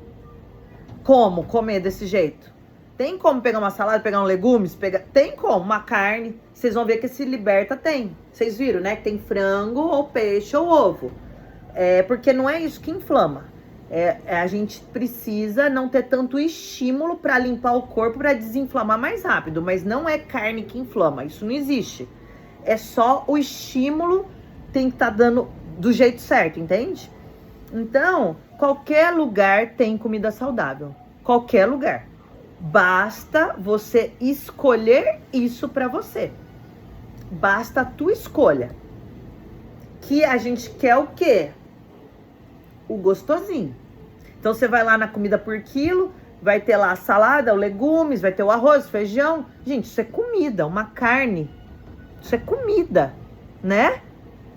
como comer desse jeito. Tem como pegar uma salada, pegar um legumes, tem como, uma carne. Vocês vão ver que esse Liberta tem. Vocês viram, né? Que tem frango, ou peixe, ou ovo. Porque não é isso que inflama. A gente precisa não ter tanto estímulo para limpar o corpo, para desinflamar mais rápido. Mas não é carne que inflama, isso não existe. É só o estímulo, tem que estar dando do jeito certo, entende? Então, qualquer lugar tem comida saudável. Qualquer lugar. Basta você escolher isso para você. Basta a tua escolha. Que a gente quer o quê? O gostosinho. Então você vai lá na comida por quilo, vai ter lá a salada, os legumes, vai ter o arroz, feijão. Gente, isso é comida, uma carne. Isso é comida, né?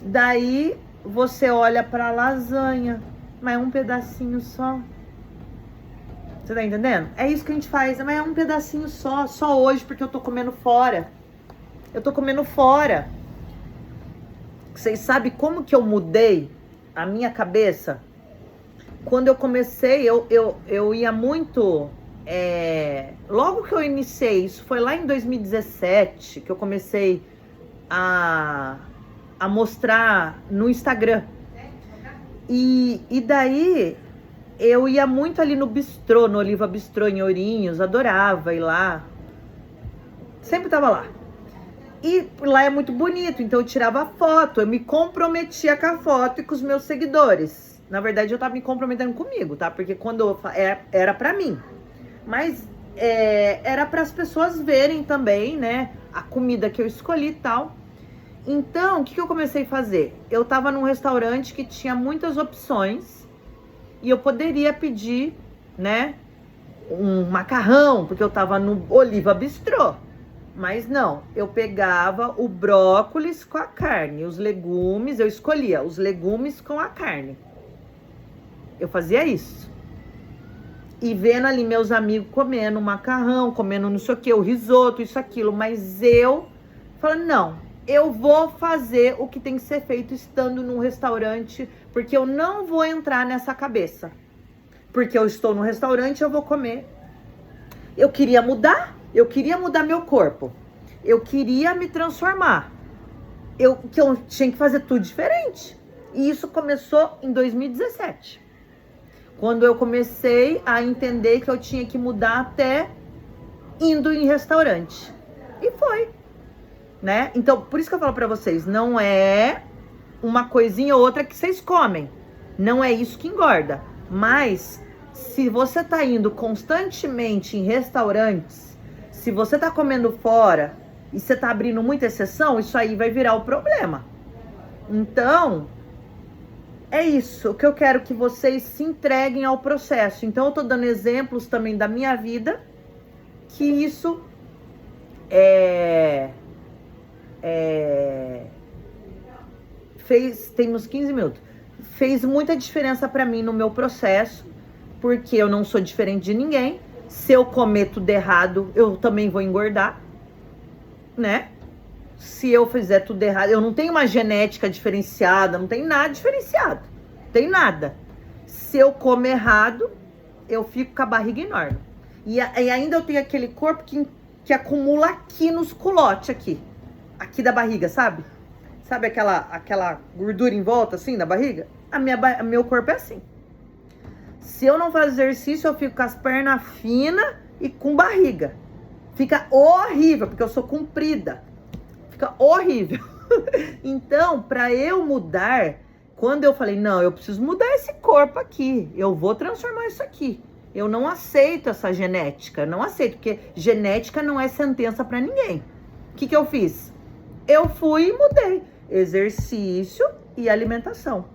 Daí você olha pra lasanha, mas é um pedacinho só. Você tá entendendo? É isso que a gente faz, mas é um pedacinho só hoje, porque eu tô comendo fora. Eu tô comendo fora. Vocês sabem como que eu mudei a minha cabeça? Quando eu comecei, eu ia muito... logo que eu iniciei, isso foi lá em 2017, que eu comecei a mostrar no Instagram. E daí... eu ia muito ali no bistrô, no Oliva Bistrô em Ourinhos, adorava ir lá. Sempre tava lá. E lá é muito bonito, então eu tirava foto, eu me comprometia com a foto e com os meus seguidores. Na verdade, eu tava me comprometendo comigo, tá? Porque quando era pra mim. Mas era para as pessoas verem também, né? A comida que eu escolhi e tal. Então, o que eu comecei a fazer? Eu tava num restaurante que tinha muitas opções. E eu poderia pedir, né, um macarrão, porque eu tava no Oliva Bistrô. Mas não, eu pegava o brócolis com a carne, os legumes, eu escolhia os legumes com a carne. Eu fazia isso. E vendo ali meus amigos comendo macarrão, comendo não sei o que, o risoto, isso, aquilo. Mas eu falei, não, eu vou fazer o que tem que ser feito estando num restaurante, porque eu não vou entrar nessa cabeça. Porque eu estou no restaurante, eu vou comer. Eu queria mudar meu corpo. Eu queria me transformar. Eu tinha que fazer tudo diferente. E isso começou em 2017. Quando eu comecei a entender que eu tinha que mudar até indo em restaurante. E foi, né? Então, por isso que eu falo pra vocês, não é uma coisinha ou outra que vocês comem. Não é isso que engorda. Mas, se você tá indo constantemente em restaurantes, se você tá comendo fora e você tá abrindo muita exceção, isso aí vai virar o problema. Então, é isso que eu quero que vocês se entreguem ao processo. Então, eu tô dando exemplos também da minha vida, que isso temos 15 minutos, fez muita diferença pra mim no meu processo, porque eu não sou diferente de ninguém. Se eu comer tudo errado, eu também vou engordar, né? Se eu fizer tudo errado, eu não tenho uma genética diferenciada, não tem nada diferenciado, não tem nada. Se eu comer errado, eu fico com a barriga enorme. E ainda eu tenho aquele corpo que acumula aqui nos culotes, aqui da barriga, sabe? Sabe aquela gordura em volta, assim, da barriga? Meu corpo é assim. Se eu não fazer exercício, eu fico com as pernas finas e com barriga. Fica horrível, porque eu sou comprida. Fica horrível. Então, para eu mudar, quando eu falei, não, eu preciso mudar esse corpo aqui. Eu vou transformar isso aqui. Eu não aceito essa genética. Não aceito, porque genética não é sentença para ninguém. O que eu fiz? Eu fui e mudei. Exercício e alimentação.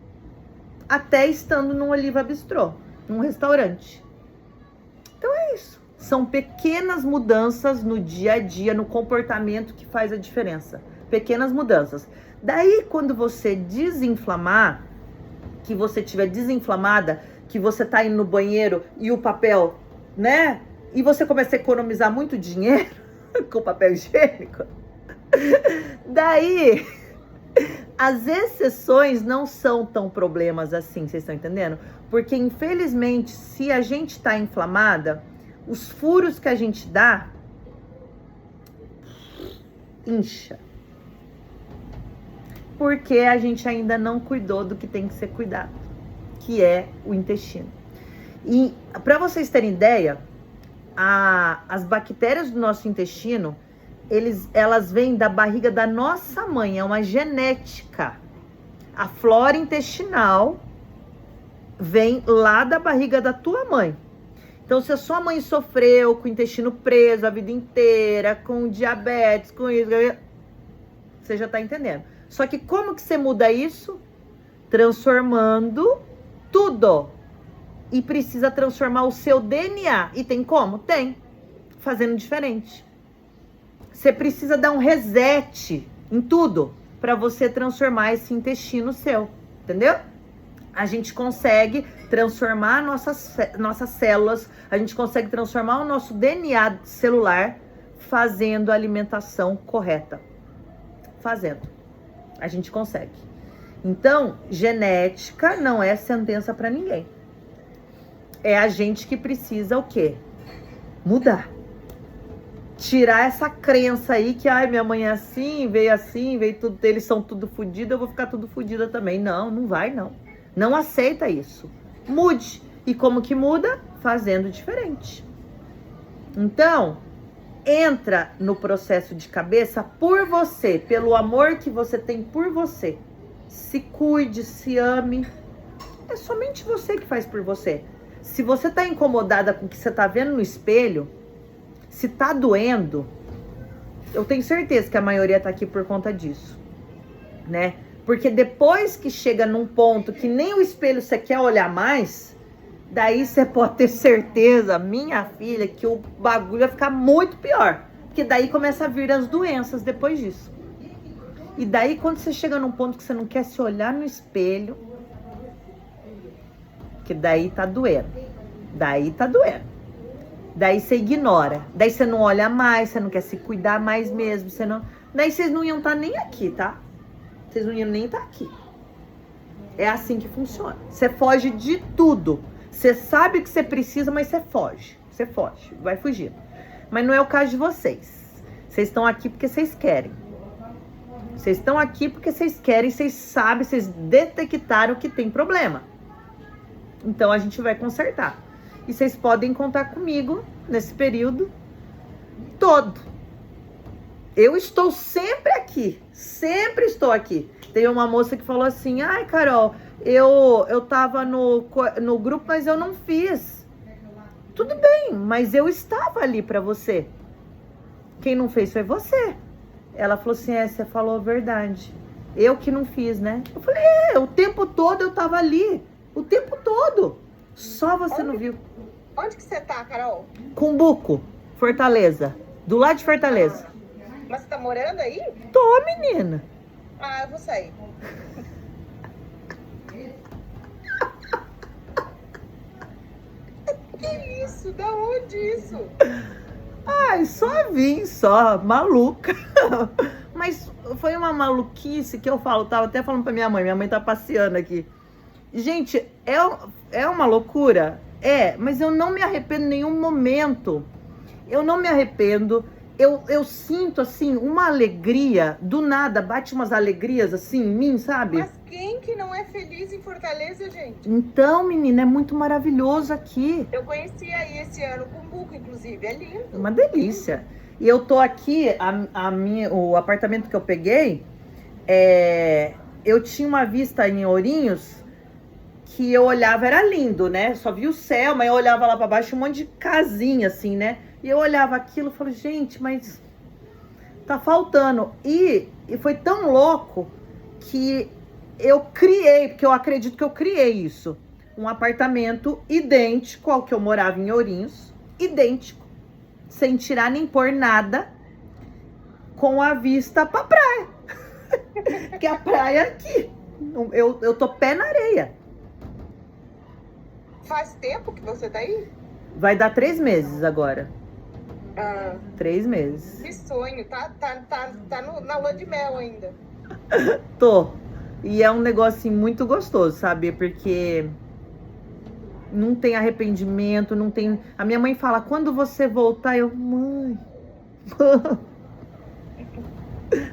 Até estando num Oliva Bistrô, num restaurante. Então é isso. São pequenas mudanças no dia a dia, no comportamento que faz a diferença. Pequenas mudanças. Daí, quando você desinflamar, que você estiver desinflamada, que você tá indo no banheiro e o papel, né? E você começa a economizar muito dinheiro com papel higiênico. Daí, as exceções não são tão problemas assim, vocês estão entendendo? Porque, infelizmente, se a gente tá inflamada, os furos que a gente dá, incha. Porque a gente ainda não cuidou do que tem que ser cuidado, que é o intestino. E para vocês terem ideia, as bactérias do nosso intestino, elas vêm da barriga da nossa mãe, é uma genética. A flora intestinal vem lá da barriga da tua mãe. Então, se a sua mãe sofreu com o intestino preso a vida inteira, com diabetes, com isso, você já tá entendendo. Só que como que você muda isso? Transformando tudo. E precisa transformar o seu DNA. E tem como? Tem. Fazendo diferente. Você precisa dar um reset em tudo para você transformar esse intestino seu. Entendeu? A gente consegue transformar nossas células, a gente consegue transformar o nosso DNA celular fazendo a alimentação correta. Fazendo. A gente consegue. Então, genética não é sentença para ninguém. É a gente que precisa o quê? Mudar. Tirar essa crença aí que, ai, minha mãe é assim, veio tudo, eles são tudo fodido, eu vou ficar tudo fodida também. Não, não vai não. Não aceita isso. Mude. E como que muda? Fazendo diferente. Então, entra no processo de cabeça por você, pelo amor que você tem por você. Se cuide, se ame. É somente você que faz por você. Se você tá incomodada com o que você tá vendo no espelho, se tá doendo, eu tenho certeza que a maioria tá aqui por conta disso, né? Porque depois que chega num ponto que nem o espelho você quer olhar mais, Daí você pode ter certeza, minha filha, que o bagulho vai ficar muito pior. Porque daí começa a vir as doenças depois disso. E daí quando você chega num ponto que você não quer se olhar no espelho, que daí tá doendo. Daí tá doendo. Daí você ignora. Daí você não olha mais, você não quer se cuidar mais mesmo. Você não... Daí vocês não iam estar nem aqui, tá? Vocês não iam nem estar aqui. É assim que funciona. Você foge de tudo. Você sabe o que você precisa, mas você foge. Você foge, vai fugindo. Mas não é o caso de vocês. Vocês estão aqui porque vocês querem. Vocês estão aqui porque vocês querem, vocês sabem, vocês detectaram que tem problema. Então a gente vai consertar. E vocês podem contar comigo nesse período todo. Eu estou sempre aqui. Sempre estou aqui. Tem uma moça que falou assim: ai, Carol, eu tava no grupo, mas eu não fiz. Tudo bem, mas eu estava ali pra você. Quem não fez foi você. Ela falou assim: você falou a verdade. Eu que não fiz, né? Eu falei: o tempo todo eu tava ali. O tempo todo. Só você não viu.
Onde que você tá, Carol?
Cumbuco, Fortaleza. Do lado de Fortaleza.
Mas você tá morando aí?
Tô, menina.
Ah, eu vou sair. Que isso? Da onde isso?
Ai, só vim, só. Maluca. Mas foi uma maluquice que eu falo. Tava até falando pra minha mãe. Minha mãe tá passeando aqui. Gente, é uma loucura? É, mas eu não me arrependo em nenhum momento. Eu não me arrependo. Eu sinto, assim, uma alegria. Do nada, bate umas alegrias, assim, em mim, sabe?
Mas quem que não é feliz em Fortaleza, gente?
Então, menina, é muito maravilhoso aqui.
Eu conheci aí esse ano Cumbuco, inclusive. É lindo.
Uma delícia. E eu tô aqui, o apartamento que eu peguei, eu tinha uma vista em Ourinhos que eu olhava, era lindo, né? Só via o céu, mas eu olhava lá pra baixo, um monte de casinha, assim, né? E eu olhava aquilo e falei: gente, mas tá faltando. E foi tão louco que eu criei, porque eu acredito que eu criei isso, um apartamento idêntico ao que eu morava em Ourinhos, idêntico, sem tirar nem pôr nada, com a vista pra praia. Porque a praia é aqui. Eu tô pé na areia.
Faz tempo que você tá aí?
Vai dar 3 meses agora.
Ah,
3 meses.
que sonho. Tá na lua de mel ainda.
Tô. E é um negócio assim, muito gostoso, sabe? Porque não tem arrependimento, não tem... A minha mãe fala: quando você voltar, eu... Mãe...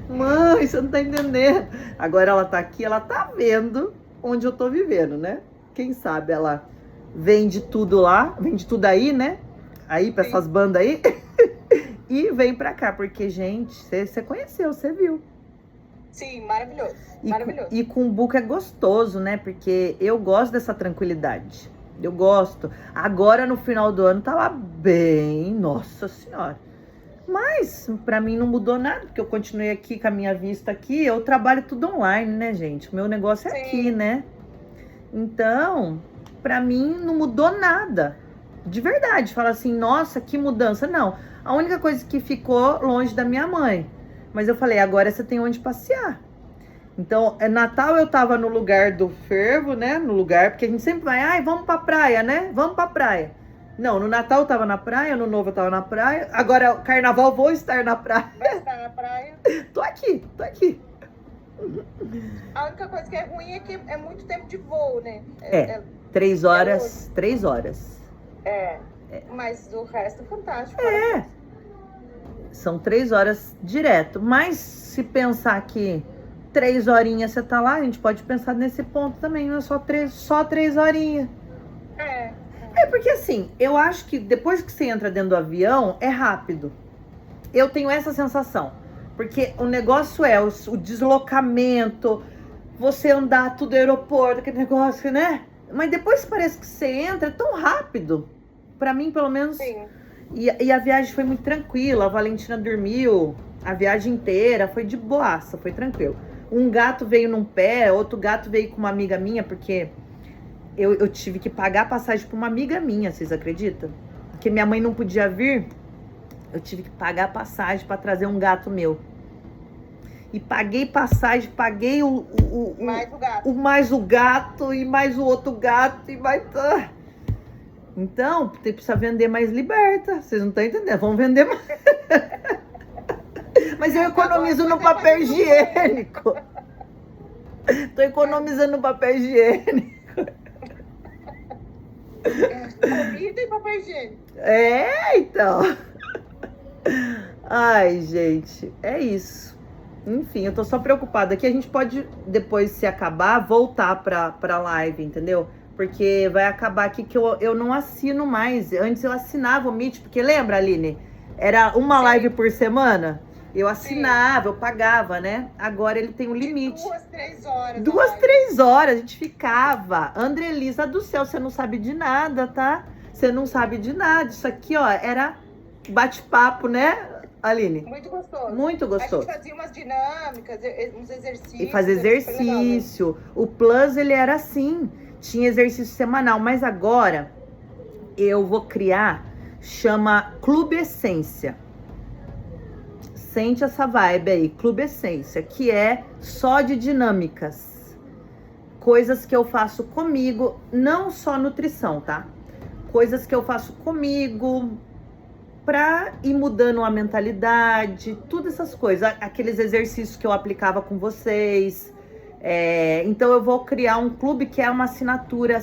Mãe, você não tá entendendo. Agora ela tá aqui, ela tá vendo onde eu tô vivendo, né? Quem sabe ela vende tudo lá, vende tudo aí, né? Aí pra essas bandas aí. E vem pra cá, porque, gente, você conheceu, você viu.
Sim, maravilhoso. Maravilhoso.
E Cumbuco é gostoso, né? Porque eu gosto dessa tranquilidade. Eu gosto. Agora, no final do ano, tava bem, nossa senhora. Mas, pra mim, não mudou nada, porque eu continuei aqui com a minha vista aqui. Eu trabalho tudo online, né, gente? O meu negócio é aqui, né? Então, pra mim, não mudou nada. De verdade. Fala assim: nossa, que mudança. Não. A única coisa que ficou longe da minha mãe. Mas eu falei: agora você tem onde passear. Então, Natal eu tava no lugar do fervo, né? No lugar, porque a gente sempre vai: ai, vamos pra praia, né? Vamos pra praia. Não, no Natal eu tava na praia, no Novo eu tava na praia. Agora, Carnaval, vou estar na praia.
Vai estar na praia.
Tô aqui, tô aqui.
A única coisa que é ruim é que é muito tempo de voo, né?
3 horas, 3 horas.
Mas o resto é fantástico.
São 3 horas direto. Mas se pensar que 3 horinhas você tá lá, a gente pode pensar nesse ponto também. Não é só 3 horinhas. É porque assim, eu acho que depois que você entra dentro do avião, é rápido. Eu tenho essa sensação. Porque o negócio é o deslocamento, você andar tudo aeroporto, aquele negócio, né? Mas depois parece que você entra, é tão rápido. Pra mim, pelo menos.
Sim.
E a viagem foi muito tranquila. A Valentina dormiu a viagem inteira. Foi de boaça, foi tranquilo. Um gato veio num pé, outro gato veio com uma amiga minha, porque eu tive que pagar a passagem pra uma amiga minha, vocês acreditam? Porque minha mãe não podia vir, eu tive que pagar a passagem pra trazer um gato meu. E paguei passagem, paguei mais o gato e mais o outro gato e mais... Então, precisa vender mais liberta. Vocês não estão entendendo, vamos vender mais. Mas eu economizo no papel higiênico. Tô economizando no papel higiênico.
Comida e papel higiênico.
Então. Ai, gente, é isso. Enfim, eu tô só preocupada que a gente pode, depois, se acabar, voltar pra live, entendeu? Porque vai acabar aqui que eu não assino mais. Antes eu assinava o Meet, porque lembra, Aline? Era uma live por semana? Eu assinava, eu pagava, né? Agora ele tem um limite.
2, 3 horas.
2, 3 horas, a gente ficava. Andrelisa do céu, você não sabe de nada, tá? Você não sabe de nada. Isso aqui, ó, era bate-papo, né, Aline?
Muito gostoso.
Muito gostoso.
A gente fazia umas dinâmicas, uns exercícios.
E fazer exercício. O Plus, ele era assim. Tinha exercício semanal. Mas agora, eu vou criar, chama Clube Essência. Sente essa vibe aí, Clube Essência, que é só de dinâmicas. Coisas que eu faço comigo, não só nutrição, tá? Coisas que eu faço comigo pra ir mudando a mentalidade, todas essas coisas. Aqueles exercícios que eu aplicava com vocês. Então eu vou criar um clube que é uma assinatura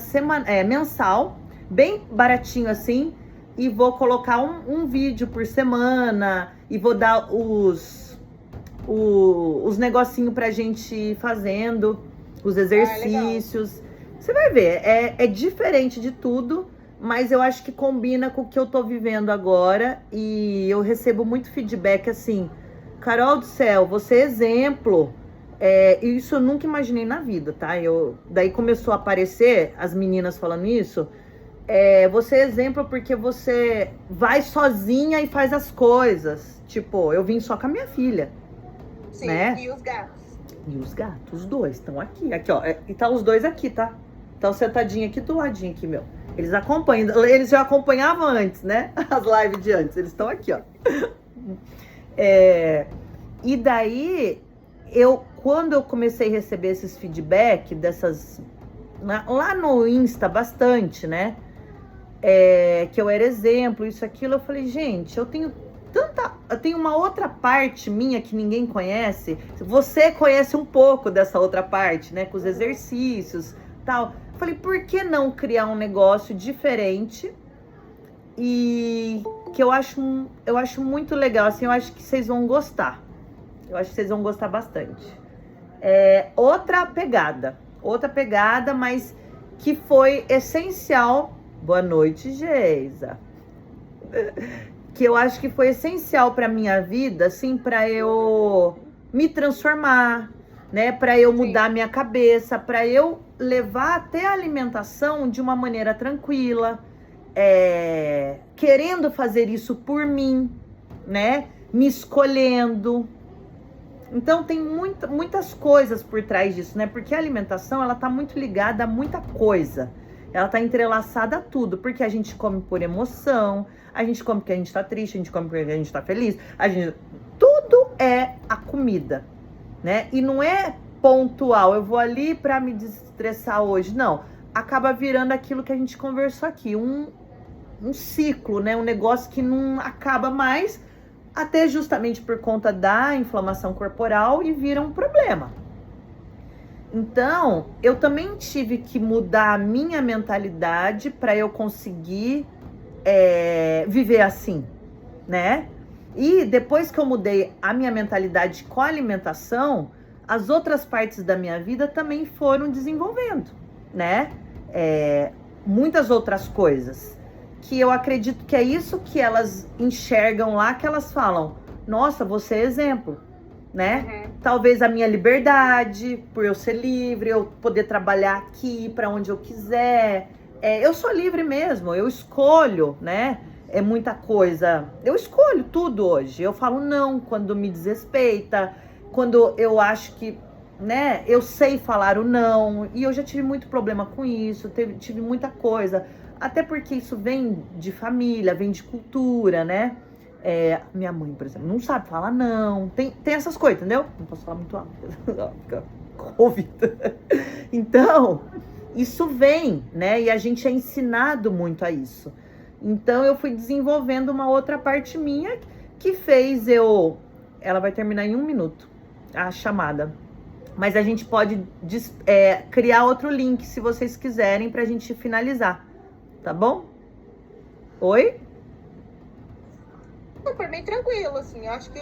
mensal, bem baratinho assim, e vou colocar um vídeo por semana e vou dar os negocinhos pra gente ir fazendo, os exercícios. Você vai ver, é diferente de tudo, mas eu acho que combina com o que eu tô vivendo agora e eu recebo muito feedback assim, Carol do céu, você é exemplo. Isso eu nunca imaginei na vida, tá? Daí começou a aparecer as meninas falando isso. Você é exemplo porque você vai sozinha e faz as coisas. Tipo, eu vim só com a minha filha.
Sim,
né?
E os gatos.
E os gatos, os dois, estão aqui. Aqui, ó. E tá os dois aqui, tá? Estão sentadinhos aqui do ladinho aqui, meu. Eles acompanham. Eles já acompanhavam antes, né? As lives de antes. Eles estão aqui, ó. E daí, quando eu comecei a receber esses feedback dessas... Lá no Insta, bastante, né? Que eu era exemplo, isso, aquilo. Eu falei, gente, eu tenho uma outra parte minha que ninguém conhece. Você conhece um pouco dessa outra parte, né? Com os exercícios, tal. Eu falei, por que não criar um negócio diferente? E que eu acho muito legal, assim, eu acho que vocês vão gostar. Eu acho que vocês vão gostar bastante. Outra pegada, mas que foi essencial. Boa noite, Geisa. Que eu acho que foi essencial para minha vida, assim, para eu me transformar, né? Para eu mudar minha cabeça, para eu levar até a alimentação de uma maneira tranquila, querendo fazer isso por mim, né? Me escolhendo. Então tem muitas coisas por trás disso, né? Porque a alimentação, ela tá muito ligada a muita coisa. Ela tá entrelaçada a tudo, porque a gente come por emoção, a gente come porque a gente tá triste, a gente come porque a gente tá feliz, tudo é a comida, né? E não é pontual, eu vou ali pra me desestressar hoje, não. Acaba virando aquilo que a gente conversou aqui, um ciclo, né? Um negócio que não acaba mais, até justamente por conta da inflamação corporal, e vira um problema. Então, eu também tive que mudar a minha mentalidade para eu conseguir viver assim, né? E depois que eu mudei a minha mentalidade com a alimentação, as outras partes da minha vida também foram desenvolvendo, né? Muitas outras coisas que eu acredito que é isso que elas enxergam lá, que elas falam, nossa, você é exemplo, né? Uhum. Talvez a minha liberdade, por eu ser livre, eu poder trabalhar aqui para onde eu quiser. Eu sou livre mesmo, eu escolho, né? É muita coisa. Eu escolho tudo hoje. Eu falo não quando me desrespeita, quando eu acho que né, eu sei falar o não, e eu já tive muito problema com isso, tive muita coisa, até porque isso vem de família, vem de cultura, né? Minha mãe, por exemplo, não sabe falar não, tem essas coisas, entendeu? Não posso falar muito alto, fica ouvido. Então, isso vem, né? E a gente é ensinado muito a isso. Então, eu fui desenvolvendo uma outra parte minha que fez eu... Ela vai terminar em 1 minuto, a chamada. Mas a gente pode criar outro link, se vocês quiserem, pra gente finalizar. Tá bom? Oi?
Foi bem tranquilo, assim. Eu acho que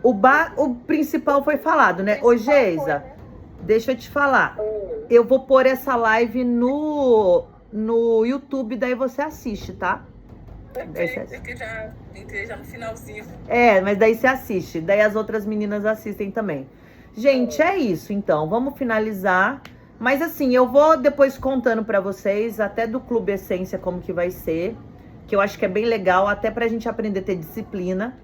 O principal foi falado, né? Ô, Geisa, deixa eu te falar. Eu vou pôr essa live no YouTube, daí você assiste, tá?
Porque já entrei já no finalzinho.
Mas daí você assiste. Daí as outras meninas assistem também. Gente, é isso, então. Vamos finalizar. Mas assim, eu vou depois contando pra vocês, até do Clube Essência, como que vai ser. Que eu acho que é bem legal, até pra gente aprender a ter disciplina,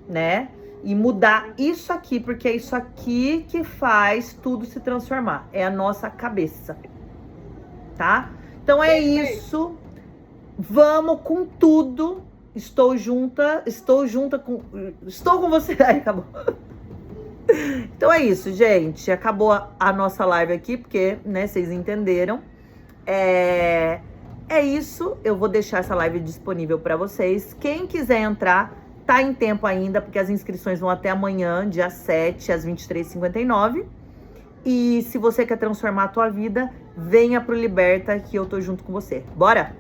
né? E mudar isso aqui, porque é isso aqui que faz tudo se transformar. É a nossa cabeça, tá? Então é isso. Vamos com tudo. Estou com você. Ai, acabou. Então é isso, gente. Acabou a nossa live aqui, porque, né, vocês entenderam. É isso. Eu vou deixar essa live disponível para vocês. Quem quiser entrar, tá em tempo ainda, porque as inscrições vão até amanhã, dia 7, às 23h59. E se você quer transformar a tua vida, venha pro Liberta, que eu tô junto com você. Bora?